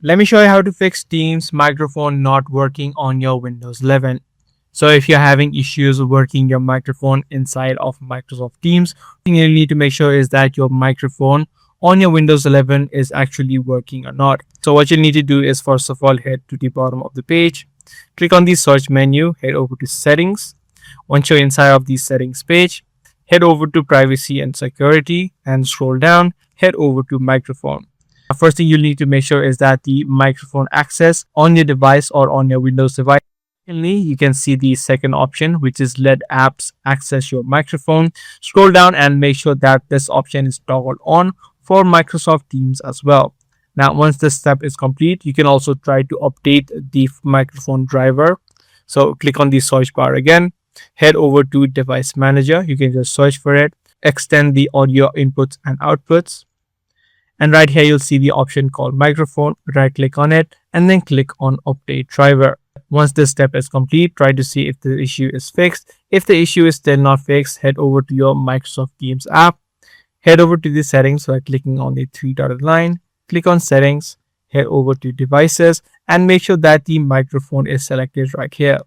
Let me show you how to fix Teams microphone not working on your Windows 11. So if you're having issues working your microphone inside of Microsoft Teams, the thing you need to make sure is that your microphone on your Windows 11 is actually working or not. So what you need to do is, first of all, head to the bottom of the page, click on the search menu, head over to settings. Once you're inside of the settings page, head over to privacy and security and scroll down, head over to microphone. First thing you'll need to make sure is that the microphone access on your device or on your Windows device. Secondly, you can see the second option, which is let apps access your microphone. Scroll down and make sure that this option is toggled on for Microsoft Teams as well. Now, once this step is complete, you can also try to update the microphone driver. So click on the search bar again, head over to device manager. You can just search for it, extend the audio inputs and outputs. And right here, you'll see the option called microphone. Right click on it and then click on update driver. Once this step is complete, try to see if the issue is fixed. If the issue is still not fixed, head over to your Microsoft Teams app. Head over to the settings by clicking on the three dotted line. Click on settings, head over to devices and make sure that the microphone is selected right here.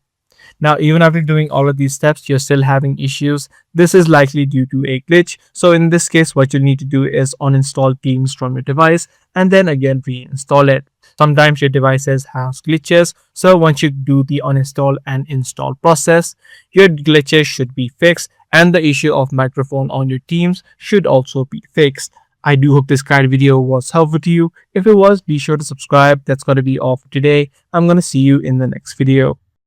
Now, even after doing all of these steps, you're still having issues. This is likely due to a glitch. So in this case, what you'll need to do is uninstall Teams from your device and then again reinstall it. Sometimes your devices have glitches. So once you do the uninstall and install process, your glitches should be fixed and the issue of microphone on your Teams should also be fixed. I do hope this guide video was helpful to you. If it was, be sure to subscribe. That's going to be all for today. I'm going to see you in the next video.